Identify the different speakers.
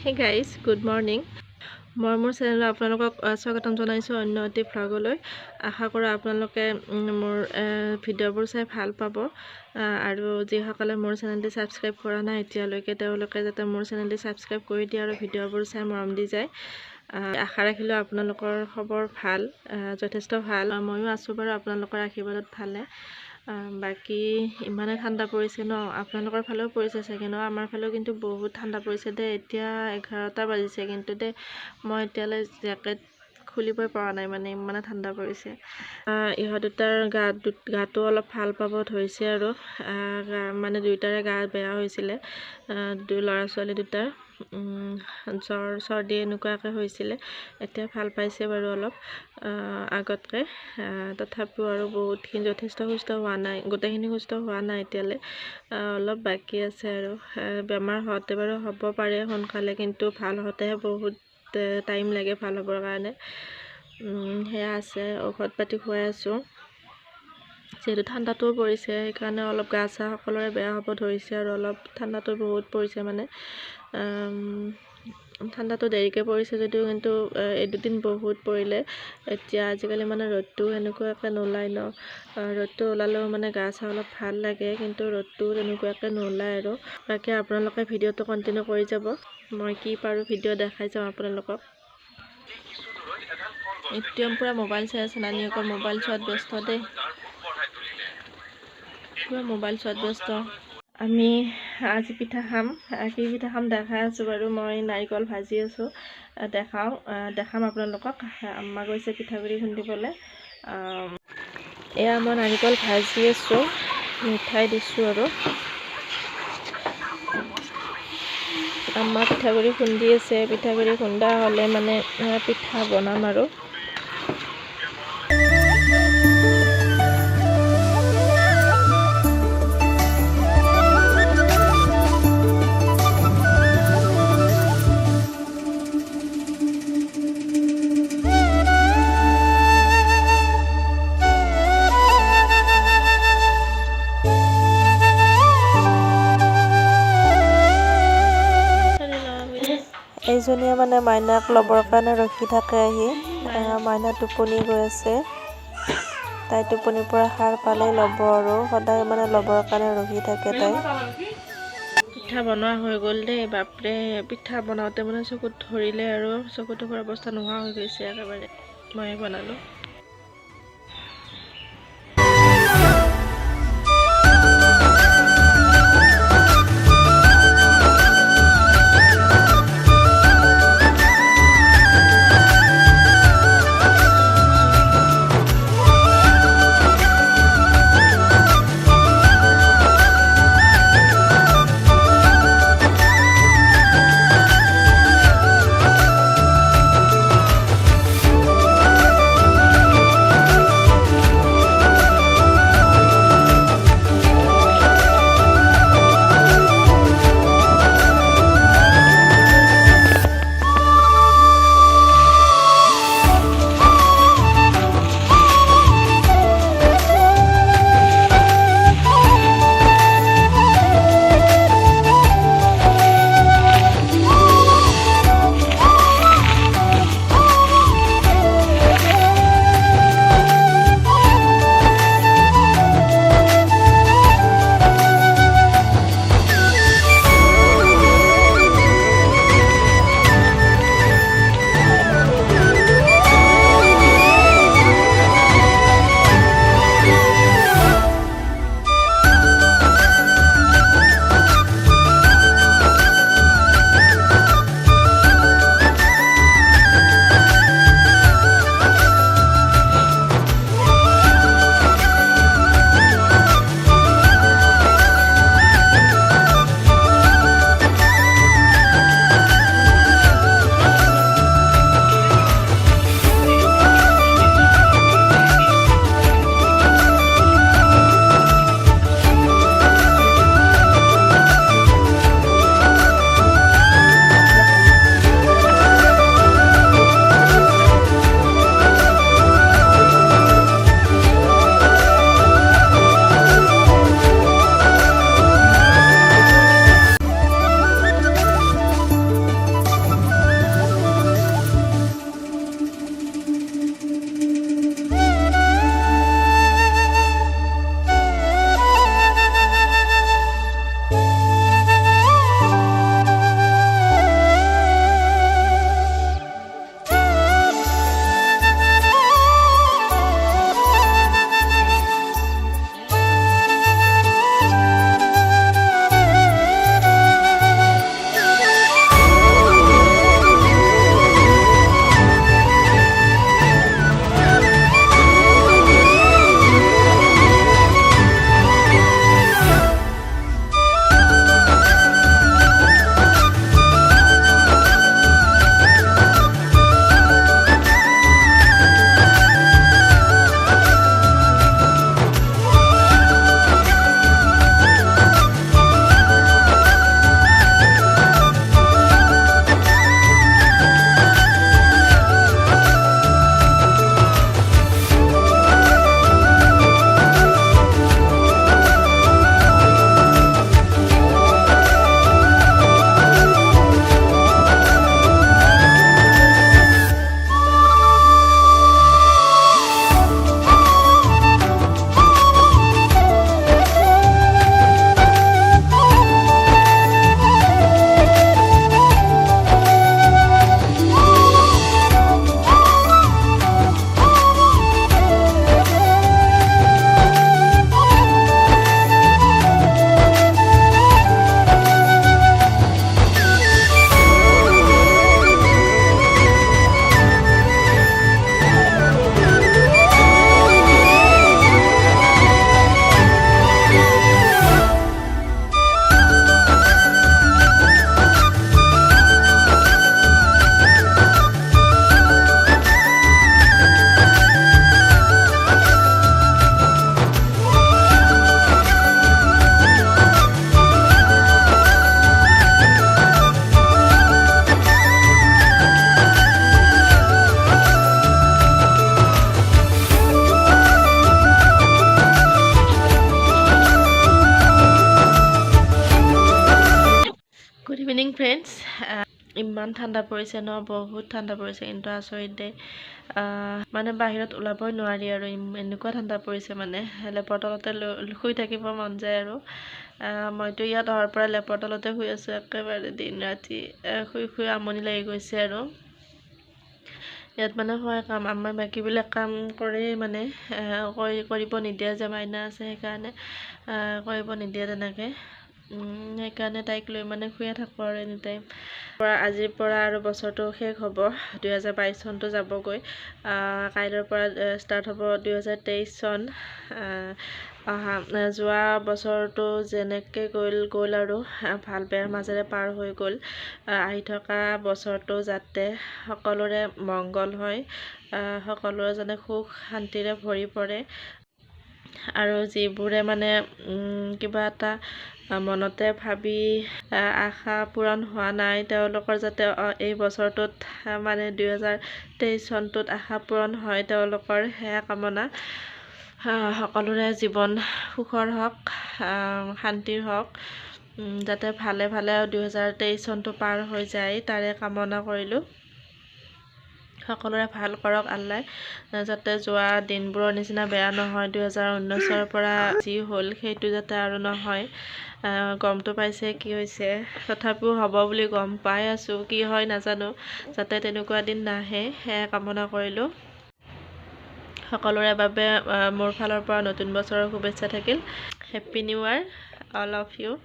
Speaker 1: Hey guys, good morning. মই মোৰ চেনেলত আপোনালোকক স্বাগতম জনাইছোঁ অন্য এটি ভ্লগলৈ। আশা কৰোঁ আপোনালোকে মোৰ ভিডিঅ'বোৰ চাই ভাল পাব আৰু যিসকলে মোৰ চেনেলটি ছাবস্ক্ৰাইব কৰা নাই এতিয়ালৈকে তেওঁলোকে যাতে মোৰ চেনেলটি ছাবস্ক্ৰাইব কৰি দিয়ে আৰু ভিডিঅ'বোৰ চাই মৰম দি যায়। আশা ৰাখিলোঁ আপোনালোকৰ খবৰ ভাল, যথেষ্ট ভাল। ময়ো আছোঁ বাৰু আপোনালোকৰ আশীৰ্বাদত ভালে। বাকী ইমানে ঠাণ্ডা পৰিছে ন, আপোনালোকৰ ফালেও পৰিছে চাগে ন? আমাৰ ফালেও কিন্তু বহুত ঠাণ্ডা পৰিছে দেই। এতিয়া 11টা বাজিছে কিন্তু দেই মই এতিয়ালৈ জেকেট খুলিবই পৰা নাই, মানে ইমানে ঠাণ্ডা পৰিছে। ইহঁত দুটাৰ গাটো অলপ ভাল পাব ধৰিছে আৰু মানে দুয়োটাৰে গা বেয়া হৈছিলে, ল'ৰা ছোৱালী দুটাৰ জ্বৰ চৰ্দি এনেকুৱাকৈ হৈছিলে। এতিয়া ভাল পাইছে বাৰু অলপ আগতকৈ, তথাপিও আৰু বহুতখিনি যথেষ্ট সুস্থ হোৱা নাই, গোটেইখিনি সুস্থ হোৱা নাই এতিয়ালৈ, অলপ বাকী আছে আৰু বেমাৰ হওঁতে বাৰু হ'ব পাৰে সোনকালে, কিন্তু ভাল হওঁতেহে বহুত টাইম লাগে ভাল হ'বৰ কাৰণে। সেয়া আছে, ঔষধ পাতি খুৱাই আছোঁ। যিহেতু ঠাণ্ডাটোও পৰিছে সেইকাৰণে অলপ গা চা সকলোৰে বেয়া হ'ব ধৰিছে আৰু অলপ ঠাণ্ডাটো বহুত পৰিছে, মানে ঠাণ্ডাটো দেৰিকৈ পৰিছে যদিও কিন্তু এই দুদিন বহুত পৰিলে। এতিয়া আজিকালি মানে ৰ'দটো এনেকুৱাকৈ নোলায় ন, ৰ'দটো ওলালেও মানে গা চা অলপ ভাল লাগে, কিন্তু ৰ'দটো তেনেকুৱাকৈ নোলায় আৰু। বাকী আপোনালোকে ভিডিঅ'টো কণ্টিনিউ কৰি যাব, মই কি পাৰোঁ ভিডিঅ' দেখাই যাম আপোনালোকক। এতিয়া পূৰা মোবাইল চাই আছে, নানীসকল মোবাইল চোৱাত ব্যস্ত দেই, পূৰা মোবাইল চোৱাত ব্যস্ত। আমি আজি পিঠা খাম, কি পিঠা খাম দেখাই আছোঁ বাৰু। মই নাৰিকল ভাজি আছোঁ, দেখাম আপোনালোকক। আম্মা গৈছে পিঠাগুড়ি খুন্দিবলৈ। এয়া মই নাৰিকল ভাজি আছোঁ, মিঠাই দিছোঁ আৰু আম্মা পিঠাগুড়ি খুন্দি আছে। পিঠাগুড়ি খুন্দা হ'লে মানে পিঠা বনাম আৰু। এইজনীয়ে মানে মাইনাক ল'বৰ কাৰণে ৰখি থাকে আহি। মাইনা টোপনি গৈ আছে, তাই টোপনিৰ পৰা সাৰ পালেই ল'ব আৰু সদায় মানে ল'বৰ কাৰণে ৰখি থাকে তাই। পিঠা বনোৱা হৈ গ'ল দেই, বাপৰে পিঠা বনাওঁতে মানে চকুত ধৰিলে আৰু চকুত ধৰা অৱস্থা নোহোৱা হৈ গৈছে একেবাৰে। ময়ে বনালোঁ। ইমান ঠাণ্ডা পৰিছে ন, বহুত ঠাণ্ডা পৰিছে, কিন্তু আচৰিত দেই। মানে বাহিৰত ওলাবই নোৱাৰি আৰু এনেকুৱা ঠাণ্ডা পৰিছে, মানে লেপৰ তলতে শুই থাকিব মন যায় আৰু। মইতো ইয়াত অহাৰ পৰা লেপৰ তলতে শুই আছোঁ একেবাৰে দিন ৰাতি, শুই শুই আমনি লাগি গৈছে আৰু। ইয়াত মানে হয় কাম, আমাৰ বাকীবিলাক কাম কৰেই, মানে কৰিব নিদিয়ে যে, মাইনা আছে সেইকাৰণে কৰিব নিদিয়ে তেনেকৈ। সেইকাৰণে তাইক লৈ মানে শুয়ে থাকোঁ আৰু এনি টাইম। আজিৰ পৰা আৰু বছৰটো শেষ হ'ব, 2022 চনটো যাবগৈ। কাইলৈৰ পৰা ষ্টাৰ্ট হ'ব 2023 চন। যোৱা বছৰটো যেনেকৈ গ'ল আৰু ভাল বেয়াৰ মাজেৰে পাৰ হৈ গ'ল। আহি থকা বছৰটো যাতে সকলোৰে মংগল হয়, সকলোৰে যেনে সুখ শান্তিৰে ভৰি পৰে, আৰু যিবোৰে মানে কিবা এটা মনতে ভাবি আশা পূৰণ হোৱা নাই, তেওঁলোকৰ যাতে এই বছৰটোত মানে 2023 চনটোত আশা পূৰণ হয়, তেওঁলোকৰ সেয়া কামনা। সকলোৰে জীৱন সুখৰ হওক, শান্তিৰ হওক, যাতে ভালে ভালে 2023 চনটো পাৰ হৈ যায়, তাৰে কামনা কৰিলোঁ। সকলোৰে ভাল কৰক আল্লাই, যাতে যোৱা দিনবোৰৰ নিচিনা বেয়া নহয়। 2019ৰ পৰা যি হ'ল সেইটো যাতে আৰু নহয়। গমটো পাইছে কি হৈছে, তথাপিও হ'ব বুলি গম পাই আছোঁ, কি হয় নাজানো, যাতে তেনেকুৱা দিন নাহে সেয়া কামনা কৰিলোঁ। সকলোৰে বাবে মোৰ ফালৰ পৰা নতুন বছৰৰ শুভেচ্ছা থাকিল। Happy new year all of U.